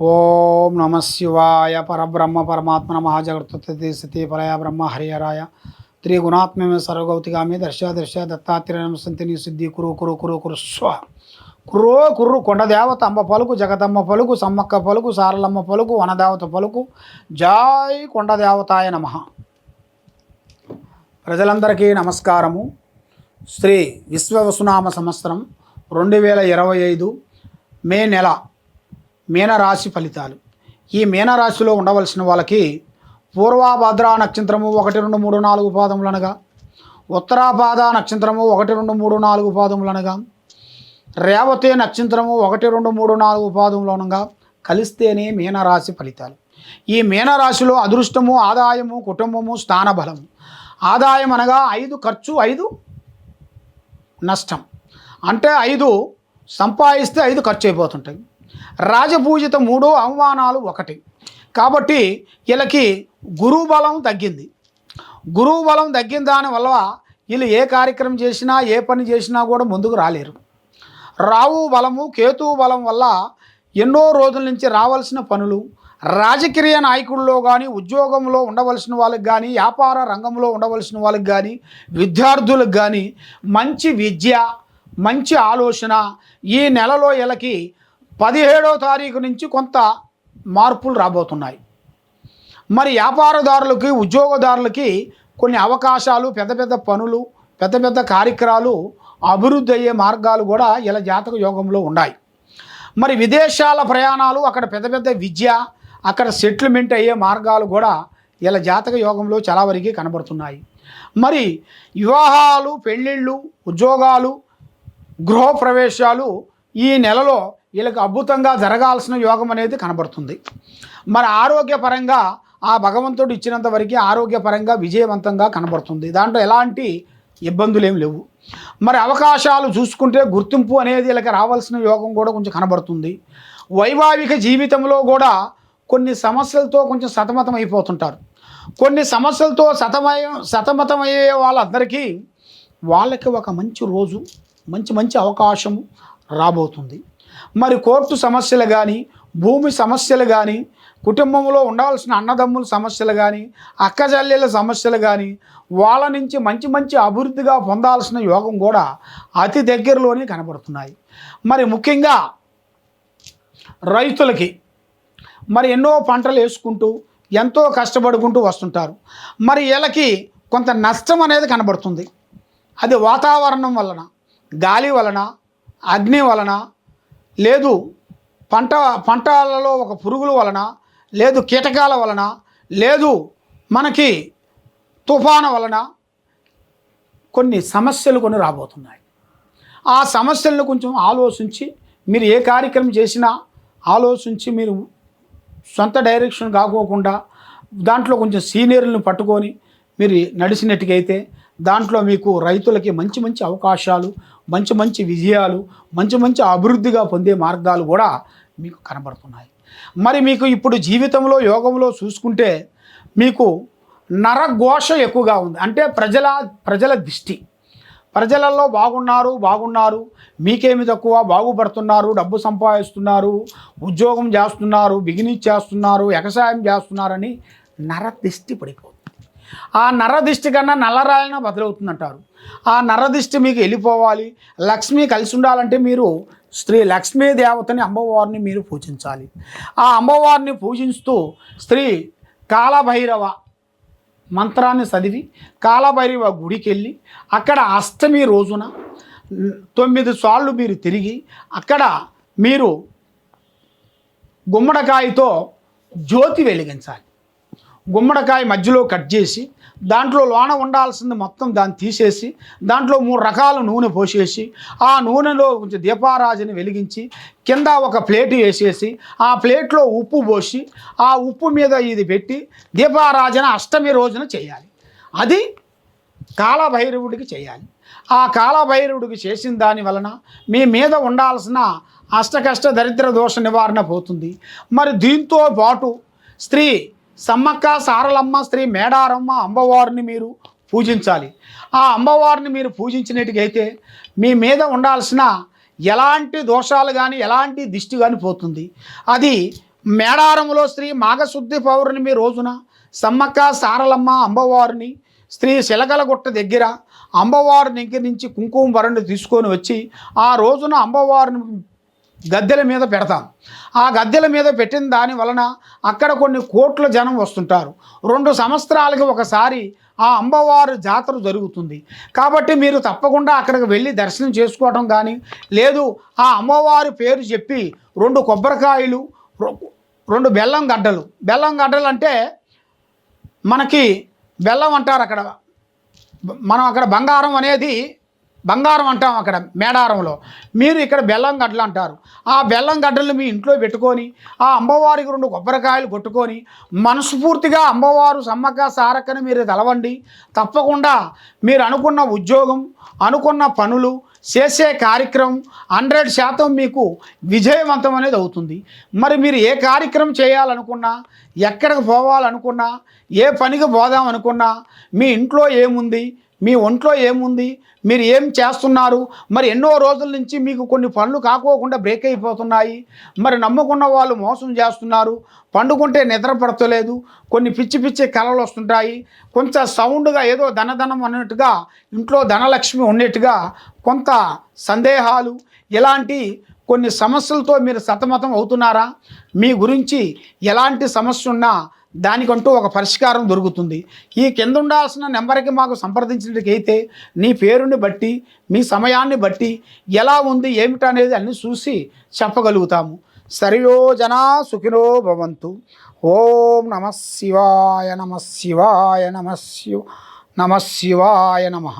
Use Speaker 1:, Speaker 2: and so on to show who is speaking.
Speaker 1: ఓం నమ శివాయ పరబ్రహ్మ పరమాత్మ మహాజగత్తి సతీ పరయ బ్రహ్మ హరిహరాయ త్రిగుణాత్మే సర్వగౌతిగామి దర్శ దత్తాత్రేయ సంతిని సిద్ధి కురు కురు కురు కురు స్వ కుర్రో కుర్రు కొండదేవత అంబ పలుకు జగదమ్మ పలుకు సమ్మక్క పలుకు సారలమ్మ పలుకు వనదేవత పలుకు జై కొండదేవతాయ నమః. ప్రజలందరికీ నమస్కారము. శ్రీ విశ్వవసునామ సంవత్సరం 2025 మే నెల మీనరాశి ఫలితాలు. ఈ మీనరాశిలో ఉండవలసిన వాళ్ళకి పూర్వాభాద్ర నక్షత్రము 1, 2, 3, 4 పాదములనగా, ఉత్తరాభాద నక్షత్రము 1, 2, 3, 4 పాదములనగా, రేవతి నక్షత్రము 1, 2, 3, 4 పాదములనగా కలిస్తేనే మీనరాశి ఫలితాలు. ఈ మీనరాశిలో అదృష్టము, ఆదాయము, కుటుంబము, స్థానబలము. ఆదాయం అనగా 5 ఖర్చు, 5 నష్టం. అంటే 5 సంపాదిస్తే 5 ఖర్చు అయిపోతుంటాయి. రాజపూజిత 3, అవమానాలు 1. కాబట్టి వీళ్ళకి గురువు బలం తగ్గింది. గురువు బలం తగ్గిన దానివల్ల వీళ్ళు ఏ కార్యక్రమం చేసినా, ఏ పని చేసినా కూడా ముందుకు రాలేరు. రావు బలము, కేతువు బలం వల్ల ఎన్నో రోజుల నుంచి రావాల్సిన పనులు, రాజకీయ నాయకుల్లో కానీ, ఉద్యోగంలో ఉండవలసిన వాళ్ళకి కానీ, వ్యాపార రంగంలో ఉండవలసిన వాళ్ళకి కానీ, విద్యార్థులకు కానీ మంచి విద్య, మంచి ఆలోచన ఈ నెలలో వీళ్ళకి 17వ తారీఖు నుంచి కొంత మార్పులు రాబోతున్నాయి. మరి వ్యాపారదారులకి, ఉద్యోగదారులకి కొన్ని అవకాశాలు, పెద్ద పెద్ద పనులు, పెద్ద పెద్ద కార్యక్రమాలు అభివృద్ధి అయ్యే మార్గాలు కూడా ఇలా జాతక యోగంలో ఉన్నాయి. మరి విదేశాల ప్రయాణాలు, అక్కడ పెద్ద పెద్ద విద్య, అక్కడ సెటిల్మెంట్ అయ్యే మార్గాలు కూడా ఇలా జాతక యోగంలో చాలా వరకు కనబడుతున్నాయి. మరి వివాహాలు, పెళ్ళిళ్ళు, ఉద్యోగాలు, గృహప్రవేశాలు ఈ నెలలో వీళ్ళకి అద్భుతంగా జరగాల్సిన యోగం అనేది కనబడుతుంది. మరి ఆరోగ్యపరంగా ఆ భగవంతుడు ఇచ్చినంత వరకు ఆరోగ్యపరంగా విజయవంతంగా కనబడుతుంది. దాంట్లో ఎలాంటి ఇబ్బందులు ఏమి లేవు. మరి అవకాశాలు చూసుకుంటే గుర్తింపు అనేది వీళ్ళకి రావాల్సిన యోగం కూడా కొంచెం కనబడుతుంది. వైవాహిక జీవితంలో కూడా కొన్ని సమస్యలతో కొంచెం సతమతం అయిపోతుంటారు. కొన్ని సమస్యలతో సతమతమయ్యే వాళ్ళందరికీ వాళ్ళకి ఒక మంచి రోజు, మంచి అవకాశము రాబోతుంది. మరి కోర్టు సమస్యలు కానీ, భూమి సమస్యలు కానీ, కుటుంబంలో ఉండవలసిన అన్నదమ్ముల సమస్యలు కానీ, అక్కజల్లెల సమస్యలు కానీ, వాళ్ళ నుంచి మంచి అభివృద్ధిగా పొందాల్సిన యోగం కూడా అతి దగ్గరలోనే కనబడుతున్నాయి. మరి ముఖ్యంగా రైతులకి మరి ఎన్నో పంటలు వేసుకుంటూ ఎంతో కష్టపడుకుంటూ వస్తుంటారు. మరి వీళ్ళకి కొంత నష్టం అనేది కనబడుతుంది. అది వాతావరణం వలన, గాలి వలన, అగ్ని వలన, లేదు పంటలలో ఒక పురుగుల వలన, లేదు కీటకాల వలన, లేదు మనకి తుఫాను వలన కొన్ని సమస్యలు రాబోతున్నాయి. ఆ సమస్యలను కొంచెం ఆలోచించి మీరు ఏ కార్యక్రమం చేసినా ఆలోచించి మీరు సొంత డైరెక్షన్ కాకోకుండా దాంట్లో కొంచెం సీనియర్లను పట్టుకొని మీరు నడిచినట్టుగైతే దాంట్లో మీకు రైతులకి మంచి అవకాశాలు, మంచి విజయాలు, మంచి అభివృద్ధిగా పొందే మార్గాలు కూడా మీకు కనబడుతున్నాయి. మరి మీకు ఇప్పుడు జీవితంలో యోగంలో చూసుకుంటే మీకు నరఘోష ఎక్కువగా ఉంది. అంటే ప్రజల దిష్టి, ప్రజలలో బాగున్నారు, మీకేమి తక్కువ, బాగుపడుతున్నారు, డబ్బు సంపాదిస్తున్నారు, ఉద్యోగం చేస్తున్నారు, బిజినెస్ చేస్తున్నారు, వ్యవసాయం చేస్తున్నారని నరదిష్టి పడిపోతుంది. ఆ నరదిష్టి కన్నా నల్లరాయన బదులవుతుందంటారు. ఆ నరదిష్టి మీకు వెళ్ళిపోవాలి, లక్ష్మి కలిసి ఉండాలంటే మీరు శ్రీ లక్ష్మీ దేవతని, అమ్మవారిని మీరు పూజించాలి. ఆ అమ్మవారిని పూజిస్తూ శ్రీ కాలభైరవ మంత్రాన్ని చదివి కాలభైరవ గుడికి వెళ్ళి అక్కడ అష్టమి రోజున 9 సార్లు మీరు తిరిగి అక్కడ మీరు గుమ్మడికాయతో జ్యోతి వెలిగించాలి. గుమ్మడికాయ మధ్యలో కట్ చేసి దాంట్లో లోన ఉండాల్సింది మొత్తం దాన్ని తీసేసి దాంట్లో 3 రకాల నూనె పోసేసి ఆ నూనెలో కొంచెం దీపారాజని వెలిగించి కింద ఒక ప్లేట్ వేసేసి ఆ ప్లేట్లో ఉప్పు పోసి ఆ ఉప్పు మీద ఇది పెట్టి దీపారాజన అష్టమి రోజున చేయాలి. అది కాలభైరవుడికి చేయాలి. ఆ కాలభైరవుడికి చేసిన దాని వలన మీ మీద ఉండాల్సిన అష్టకష్ట దరిద్ర దోష నివారణ పోతుంది. మరి దీంతో పాటు స్త్రీ సమ్మక్క సారలమ్మ, శ్రీ మేడారమ్మ అమ్మవారిని మీరు పూజించాలి. ఆ అమ్మవారిని మీరు పూజించినట్టుగైతే మీ మీద ఉండాల్సిన ఎలాంటి దోషాలు కానీ, ఎలాంటి దిష్టి కానీ పోతుంది. అది మేడారంలో శ్రీ మాఘశుద్ధి పౌర్ణమి రోజున సమ్మక్క సారలమ్మ అమ్మవారిని శ్రీ శిలకలగుట్ట దగ్గర అమ్మవారి దగ్గర నుంచి కుంకుమ వరణి తీసుకొని వచ్చి ఆ రోజున అమ్మవారిని గద్దెల మీద పెడతాం. ఆ గద్దెల మీద పెట్టిన దాని వలన అక్కడ కొన్ని కోట్ల జనం వస్తుంటారు. 2 సంవత్సరాలకి ఒకసారి ఆ అమ్మవారి జాతర జరుగుతుంది. కాబట్టి మీరు తప్పకుండా అక్కడికి వెళ్ళి దర్శనం చేసుకోవడం కానీ, లేదు ఆ అమ్మవారి పేరు చెప్పి 2 కొబ్బరికాయలు, 2 బెల్లం గడ్డలు అంటే మనకి బెల్లం అంటారు అక్కడ. మనం అక్కడ బంగారం అంటాం అక్కడ మేడారంలో. మీరు ఇక్కడ బెల్లం గడ్డలు అంటారు. ఆ బెల్లం గడ్డలు మీ ఇంట్లో పెట్టుకొని ఆ అమ్మవారికి 2 కొబ్బరికాయలు కొట్టుకొని మనస్ఫూర్తిగా అమ్మవారు సమ్మక్క సారక్కని మీరు తెలవండి. తప్పకుండా మీరు అనుకున్న ఉద్యోగం, అనుకున్న పనులు, చేసే కార్యక్రమం 100% మీకు విజయవంతం అనేది అవుతుంది. మరి మీరు ఏ కార్యక్రమం చేయాలనుకున్నా, ఎక్కడికి పోవాలనుకున్నా, ఏ పనికి పోదాం అనుకున్నా, మీ ఇంట్లో ఏముంది, మీ ఒంట్లో ఏముంది, మీరు ఏం చేస్తున్నారు, మరి ఎన్నో రోజుల నుంచి మీకు కొన్ని పనులు కాకోకుండా బ్రేక్ అయిపోతున్నాయి, మరి నమ్ముకున్న వాళ్ళు మోసం చేస్తున్నారు, పండుకుంటే నిద్ర పడతలేదు, కొన్ని పిచ్చి పిచ్చి కలలు వస్తుంటాయి, కొంచెం సౌండ్గా ఏదో ధనధనం అన్నట్టుగా ఇంట్లో ధనలక్ష్మి ఉన్నట్టుగా కొంత సందేహాలు, ఇలాంటి కొన్ని సమస్యలతో మీరు సతమతం అవుతున్నారా? మీ గురించి ఎలాంటి సమస్య ఉన్నా దానికంటూ ఒక పరిష్కారం దొరుకుతుంది. ఈ కింద ఉండాల్సిన నెంబర్కి మాకు సంప్రదించినట్లయితే నీ పేరుని బట్టి, మీ సమయాన్ని బట్టి ఎలా ఉంది ఏమిటనేది అన్నీ చూసి చెప్పగలుగుతాము. సరియో జనా సుఖినో భవంతు. ఓం నమః శివాయ నమః శివాయ నమః శివాయ నమః.